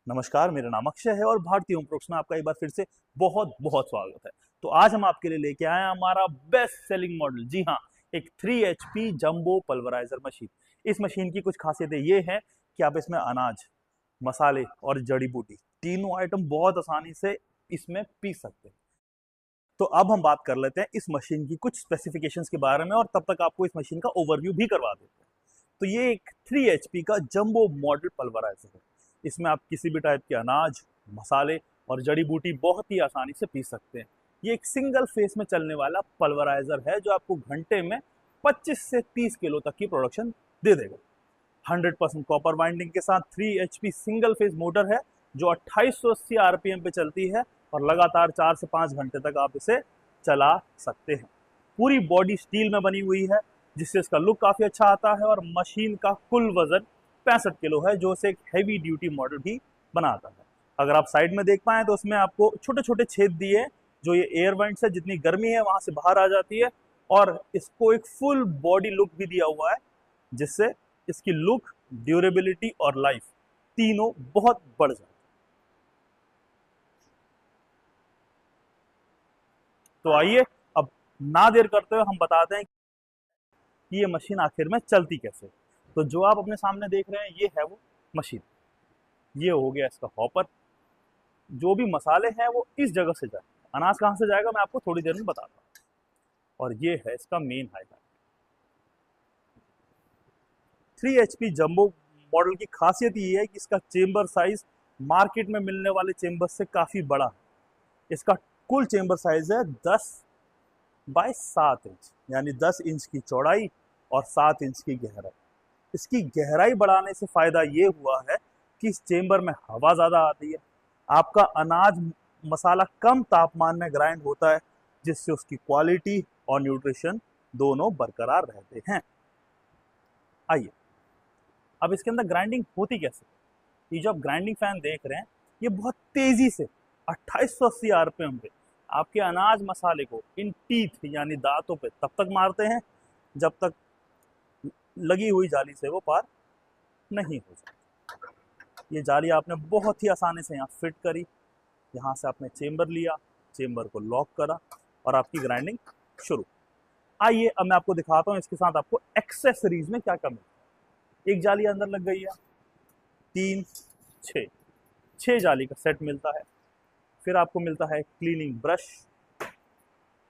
नमस्कार, मेरा नाम अक्षय है और भारतीय होम प्रोडक्ट्स में आपका एक बार फिर से बहुत बहुत स्वागत है। तो आज हम आपके लिए लेके आए हैं हमारा बेस्ट सेलिंग मॉडल। जी हाँ, एक 3 HP जंबो पल्वराइजर मशीन। इस मशीन की कुछ खासियतें ये हैं कि आप इसमें अनाज, मसाले और जड़ी बूटी तीनों आइटम बहुत आसानी से इसमें पीस सकते हैं। तो अब हम बात कर लेते हैं इस मशीन की कुछ स्पेसिफिकेशंस के बारे में और तब तक आपको इस मशीन का ओवरव्यू भी करवा देते हैं। तो ये एक 3 HP का जंबो मॉडल पल्वराइजर है। इसमें आप किसी भी टाइप के अनाज, मसाले और जड़ी बूटी बहुत ही आसानी से पीस सकते हैं। ये एक सिंगल फेस में चलने वाला पल्वराइजर है जो आपको घंटे में 25 से 30 किलो तक की प्रोडक्शन दे देगा। 100% कॉपर वाइंडिंग के साथ 3 HP सिंगल फेज मोटर है जो 2880 आरपीएम पे चलती है और लगातार 4 से 5 घंटे तक आप इसे चला सकते हैं। पूरी बॉडी स्टील में बनी हुई है जिससे इसका लुक काफी अच्छा आता है और मशीन का कुल वजन 65 किलो है जो इसे एक हैवी ड्यूटी मॉडल भी बनाता है। अगर आप साइड में देख पाए तो उसमें आपको छोटे छोटे छेद दिए हैं जो ये एयर वेंट से जितनी गर्मी है वहां से बाहर आ जाती है और इसको एक फुल बॉडी लुक भी दिया हुआ है जिससे इसकी लुक, ड्यूरेबिलिटी और लाइफ तीनों बहुत बढ़ जाती है। तो आइए अब ना देर करते हुए हम बताते हैं कि ये मशीन आखिर में चलती कैसे। तो जो आप अपने सामने देख रहे हैं ये है वो मशीन। ये हो गया इसका हॉपर। जो भी मसाले हैं वो इस जगह से जाए, अनाज कहाँ से जाएगा मैं आपको थोड़ी देर में बताता हूँ। और ये है इसका main highlight. 3 HP jumbo model की खासियत ये है कि इसका चेंबर साइज मार्केट में मिलने वाले चेंबर से काफी बड़ा है। इसका कुल चेंबर साइज है 10 बाय 7 इंच, यानी 10 इंच की चौड़ाई और 7 इंच की गहराई। इसकी गहराई बढ़ाने से फायदा ये हुआ है कि इस चेंबर में हवा ज्यादा आती है। आपका अनाज, मसाला कम तापमान में ग्राइंड होता है जिससे उसकी क्वालिटी और न्यूट्रिशन दोनों बरकरार रहते हैं। आइए अब इसके अंदर ग्राइंडिंग होती कैसे। ये जो आप ग्राइंडिंग फैन देख रहे हैं ये बहुत तेजी से 2880 आरपीएम पे आपके अनाज मसाले को इन टीथ यानी दांतों पे तब तक मारते हैं जब तक लगी हुई जाली से वो पार नहीं हो जाती। ये जाली आपने बहुत ही आसानी से यहाँ फिट करी, यहाँ से आपने चेंबर लिया, चेंबर को लॉक करा और आपकी ग्राइंडिंग शुरू। आइए अब मैं आपको दिखाता हूँ इसके साथ आपको एक्सेसरीज में क्या क्या मिलता है। एक जाली अंदर लग गई है, 3, 6 6 जाली का सेट मिलता है। फिर आपको मिलता है क्लीनिंग ब्रश,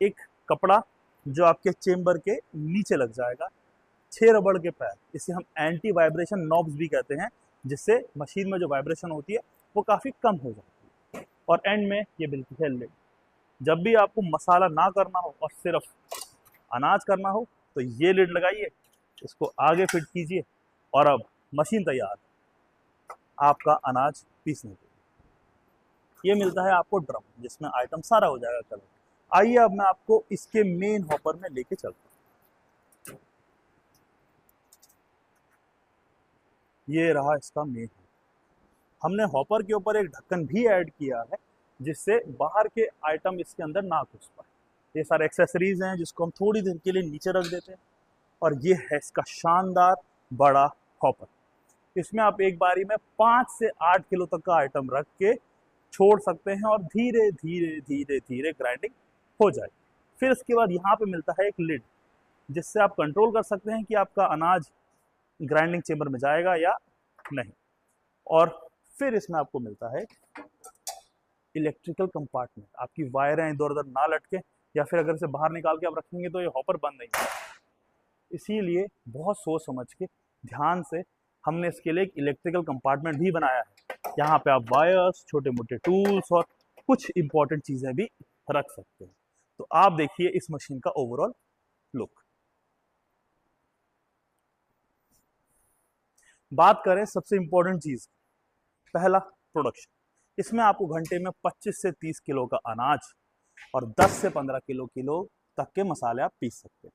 एक कपड़ा जो आपके चेंबर के नीचे लग जाएगा, 6 रबड़ के पैर, इसे हम एंटी वाइब्रेशन नॉब्स भी कहते हैं जिससे मशीन में जो वाइब्रेशन होती है वो काफ़ी कम हो जाती है। और एंड में ये बिल्कुल है लिड। जब भी आपको मसाला ना करना हो और सिर्फ अनाज करना हो तो ये लिड लगाइए, इसको आगे फिट कीजिए और अब मशीन तैयार, आपका अनाज पीसने के लिए। ये मिलता है आपको ड्रम जिसमें आइटम सारा हो जाएगा कलर। आइए अब मैं आपको इसके मेन हॉपर में लेके चलता हूँ। ये रहा इसका मेन। हमने हॉपर के ऊपर एक ढक्कन भी ऐड किया है जिससे बाहर के आइटम इसके अंदर ना घुस पाए। ये सारे एक्सेसरीज हैं जिसको हम थोड़ी देर के लिए नीचे रख देते हैं। और ये है इसका शानदार बड़ा हॉपर। इसमें आप एक बारी में 5 से 8 किलो तक का आइटम रख के छोड़ सकते हैं और धीरे धीरे धीरे धीरे ग्राइंडिंग हो जाए। फिर इसके बाद यहाँ पे मिलता है एक लिड जिससे आप कंट्रोल कर सकते हैं कि आपका अनाज ग्राइंडिंग चेंबर में जाएगा या नहीं। और फिर इसमें आपको मिलता है इलेक्ट्रिकल कंपार्टमेंट, आपकी वायरें इधर उधर ना लटके या फिर अगर इसे बाहर निकाल के आप रखेंगे तो ये हॉपर बंद नहीं होगा। इसीलिए बहुत सोच समझ के ध्यान से हमने इसके लिए एक इलेक्ट्रिकल कंपार्टमेंट भी बनाया है। यहाँ पे आप वायर्स, छोटे मोटे टूल्स और कुछ इंपॉर्टेंट चीजें भी रख सकते हैं। तो आप देखिए इस मशीन का ओवरऑल लुक। बात करें सबसे इंपॉर्टेंट चीज, पहला प्रोडक्शन। इसमें आपको घंटे में 25 से 30 किलो का अनाज और 10 से 15 किलो तक के मसाले आप पीस सकते हैं।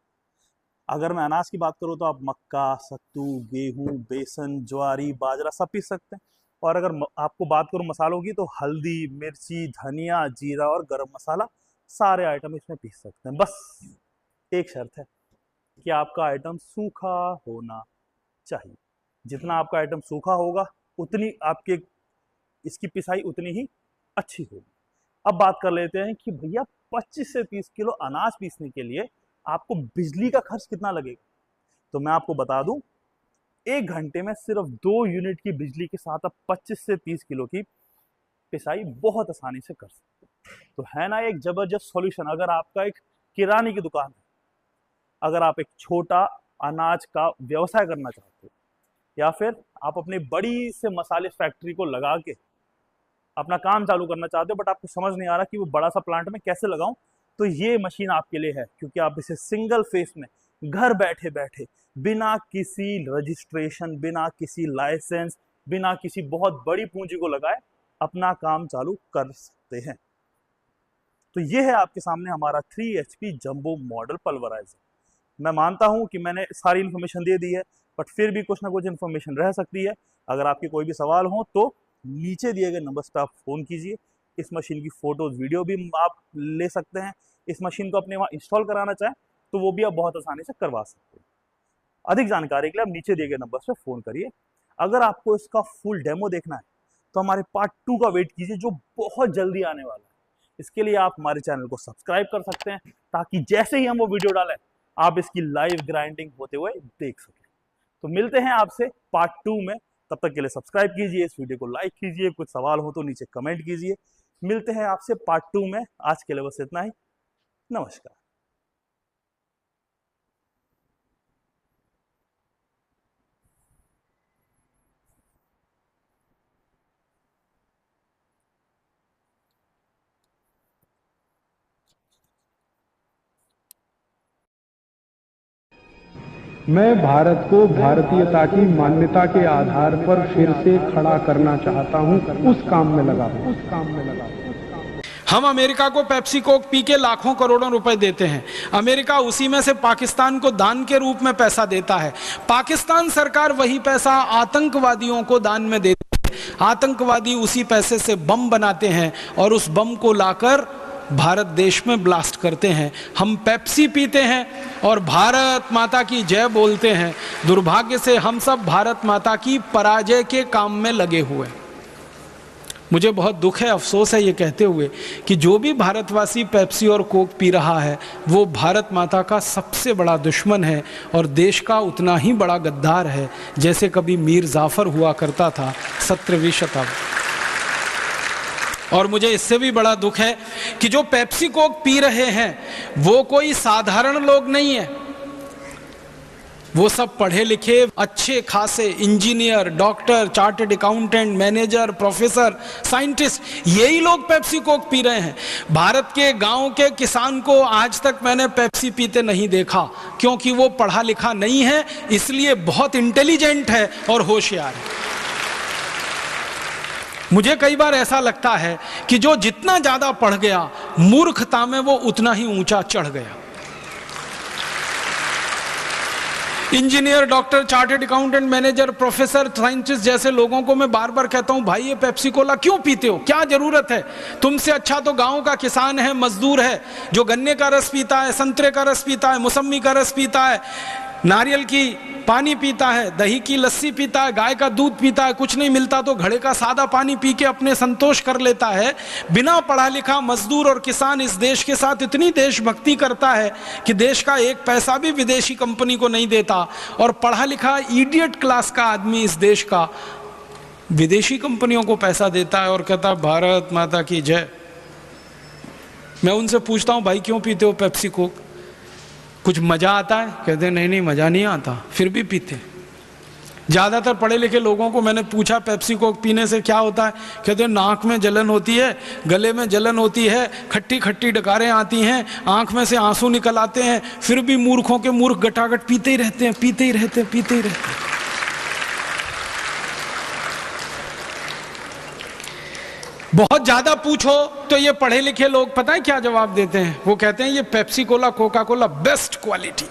अगर मैं अनाज की बात करूं तो आप मक्का, सत्तू, गेहूं, बेसन, ज्वारी, बाजरा सब पीस सकते हैं। और अगर आपको बात करूं मसालों की तो हल्दी, मिर्ची, धनिया, जीरा और गरम मसाला सारे आइटम इसमें पीस सकते हैं। बस एक शर्त है कि आपका आइटम सूखा होना चाहिए। जितना आपका आइटम सूखा होगा उतनी आपके इसकी पिसाई उतनी ही अच्छी होगी। अब बात कर लेते हैं कि भैया 25 से 30 किलो अनाज पीसने के लिए आपको बिजली का खर्च कितना लगेगा। तो मैं आपको बता दूं, 1 घंटे में सिर्फ 2 यूनिट की बिजली के साथ आप 25 से 30 किलो की पिसाई बहुत आसानी से कर सकते हैं। तो है ना एक जबरदस्त सॉल्यूशन। अगर आपका एक किराने की दुकान है, अगर आप एक छोटा अनाज का व्यवसाय करना चाहते हो, या फिर आप अपनी बड़ी से मसाले फैक्ट्री को लगा के अपना काम चालू करना चाहते हो, बट आपको समझ नहीं आ रहा कि वो बड़ा सा प्लांट में कैसे लगाऊं, तो ये मशीन आपके लिए है। क्योंकि आप इसे सिंगल फेस में घर बैठे बैठे बिना किसी रजिस्ट्रेशन, बिना किसी लाइसेंस, बिना किसी बहुत बड़ी पूंजी को लगाए अपना काम चालू कर सकते हैं। तो ये है आपके सामने हमारा 3 HP जंबो मॉडल पल्वराइजर। मैं मानता हूं कि मैंने सारी इन्फॉर्मेशन दे दी है, बट फिर भी कुछ ना कुछ इन्फॉर्मेशन रह सकती है। अगर आपके कोई भी सवाल हो तो नीचे दिए गए नंबर पर आप फोन कीजिए। इस मशीन की फोटोज वीडियो भी आप ले सकते हैं। इस मशीन को अपने वहां इंस्टॉल कराना चाहें तो वो भी आप बहुत आसानी से करवा सकते हैं। अधिक जानकारी के लिए आप नीचे दिए गए नंबर पर फोन करिए। अगर आपको इसका फुल डेमो देखना है तो हमारे पार्ट 2 का वेट कीजिए, जो बहुत जल्दी आने वाला है। इसके लिए आप हमारे चैनल को सब्सक्राइब कर सकते हैं, ताकि जैसे ही हम वो वीडियो डालें आप इसकी लाइव ग्राइंडिंग होते हुए देख सकें। तो मिलते हैं आपसे पार्ट 2 में। तब तक के लिए सब्सक्राइब कीजिए, इस वीडियो को लाइक कीजिए, कुछ सवाल हो तो नीचे कमेंट कीजिए। मिलते हैं आपसे पार्ट 2 में। आज के लिए बस इतना ही। नमस्कार। मैं भारत को भारतीयता की मान्यता के आधार पर फिर से खड़ा करना चाहता हूं, उस काम में लगा हूं। हम अमेरिका को पेप्सी कोक पी के लाखों करोड़ों रुपए देते हैं। अमेरिका उसी में से पाकिस्तान को दान के रूप में पैसा देता है। पाकिस्तान सरकार वही पैसा आतंकवादियों को दान में देती है। आतंकवादी उसी पैसे से बम बनाते हैं और उस बम को लाकर भारत देश में ब्लास्ट करते हैं। हम पेप्सी पीते हैं और भारत माता की जय बोलते हैं। दुर्भाग्य से हम सब भारत माता की पराजय के काम में लगे हुए हैं। मुझे बहुत दुख है, अफसोस है ये कहते हुए कि जो भी भारतवासी पेप्सी और कोक पी रहा है वो भारत माता का सबसे बड़ा दुश्मन है और देश का उतना ही बड़ा गद्दार है जैसे कभी मीर जाफर हुआ करता था 17वीं शताब्दी। और मुझे इससे भी बड़ा दुख है कि जो पेप्सी कोक पी रहे हैं वो कोई साधारण लोग नहीं है। वो सब पढ़े लिखे अच्छे खासे engineer, doctor, chartered accountant, manager, professor, scientist, यही लोग पेप्सी कोक पी रहे हैं। भारत के गांव के किसान को आज तक मैंने पेप्सी पीते नहीं देखा, क्योंकि वो पढ़ा लिखा नहीं है, इसलिए बहुत इंटेलिजेंट है और होशियार है। मुझे कई बार ऐसा लगता है कि जो जितना ज्यादा पढ़ गया मूर्खता में वो उतना ही ऊंचा चढ़ गया। Engineer, doctor, chartered accountant, manager, professor, scientist जैसे लोगों को मैं बार बार कहता हूं, भाई ये पेप्सी कोला क्यों पीते हो, क्या जरूरत है? तुमसे अच्छा तो गांव का किसान है, मजदूर है, जो गन्ने का रस पीता है, संतरे का रस पीता है, मौसम्मी का रस पीता है, नारियल की पानी पीता है, दही की लस्सी पीता है, गाय का दूध पीता है। कुछ नहीं मिलता तो घड़े का सादा पानी पी के अपने संतोष कर लेता है। बिना पढ़ा लिखा मजदूर और किसान इस देश के साथ इतनी देशभक्ति करता है कि देश का एक पैसा भी विदेशी कंपनी को नहीं देता। और पढ़ा लिखा इडियट क्लास का आदमी इस देश का विदेशी कंपनियों को पैसा देता है और कहता भारत माता की जय। मैं उनसे पूछता हूं, भाई क्यों पीते हो पेप्सी कोक? कुछ मजा आता है? कहते नहीं नहीं मजा नहीं आता, फिर भी पीते। ज्यादातर पढ़े लिखे लोगों को मैंने पूछा पेप्सी कोक पीने से क्या होता है, कहते नाक में जलन होती है, गले में जलन होती है, खट्टी खट्टी डकारें आती हैं, आंख में से आंसू निकल आते हैं, फिर भी मूर्खों के मूर्ख गटागट पीते ही रहते हैं, पीते ही रहते हैं, पीते ही रहते हैं। बहुत ज्यादा पूछो तो ये पढ़े लिखे लोग पता है क्या जवाब देते हैं? वो कहते हैं ये Pepsi Cola, Coca Cola best quality,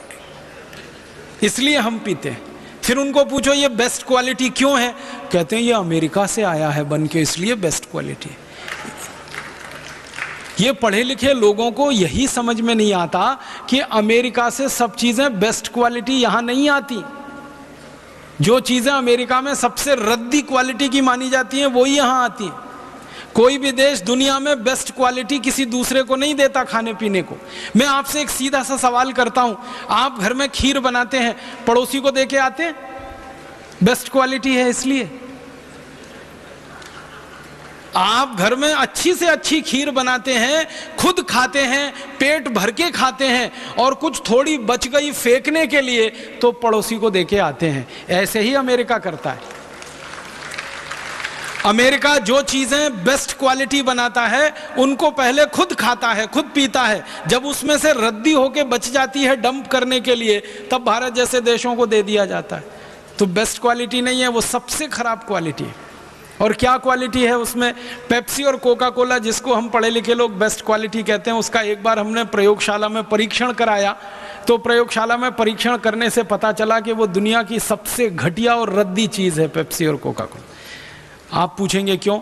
इसलिए हम पीते हैं। फिर उनको पूछो ये बेस्ट क्वालिटी क्यों है? कहते हैं ये अमेरिका से आया है बन के, इसलिए बेस्ट क्वालिटी। ये पढ़े लिखे लोगों को यही समझ में नहीं आता कि अमेरिका से सब चीजें बेस्ट क्वालिटी यहां नहीं आती। जो चीज़ें अमेरिका में सबसे रद्दी क्वालिटी की मानी जाती हैं वही यहाँ आती हैं। कोई भी देश दुनिया में बेस्ट क्वालिटी किसी दूसरे को नहीं देता खाने पीने को। मैं आपसे एक सीधा सा सवाल करता हूँ, आप घर में खीर बनाते हैं, पड़ोसी को दे के आते हैं? बेस्ट क्वालिटी है इसलिए। आप घर में अच्छी से अच्छी खीर बनाते हैं, खुद खाते हैं, पेट भर के खाते हैं, और कुछ थोड़ी बच गई फेंकने के लिए तो पड़ोसी को देके आते हैं। ऐसे ही अमेरिका करता है। अमेरिका जो चीजें बेस्ट क्वालिटी बनाता है उनको पहले खुद खाता है, खुद पीता है। जब उसमें से रद्दी होके बच जाती है डंप करने के लिए, तब भारत जैसे देशों को दे दिया जाता है। तो बेस्ट क्वालिटी नहीं है, वो सबसे खराब क्वालिटी है। और क्या क्वालिटी है उसमें? पेप्सी और कोका कोला, जिसको हम पढ़े लिखे लोग बेस्ट क्वालिटी कहते हैं, उसका एक बार हमने प्रयोगशाला में परीक्षण कराया। तो प्रयोगशाला में परीक्षण करने से पता चला कि वो दुनिया की सबसे घटिया और रद्दी चीज़ है, पेप्सी और कोका कोला। आप पूछेंगे क्यों?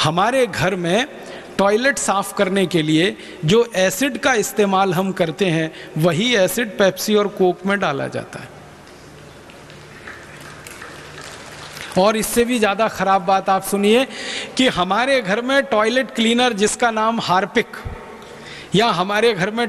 हमारे घर में टॉयलेट साफ करने के लिए जो एसिड का इस्तेमाल हम करते हैं, वही एसिड पेप्सी और कोक में डाला जाता है। और इससे भी ज़्यादा ख़राब बात आप सुनिए कि हमारे घर में टॉयलेट क्लीनर जिसका नाम हार्पिक, या हमारे घर में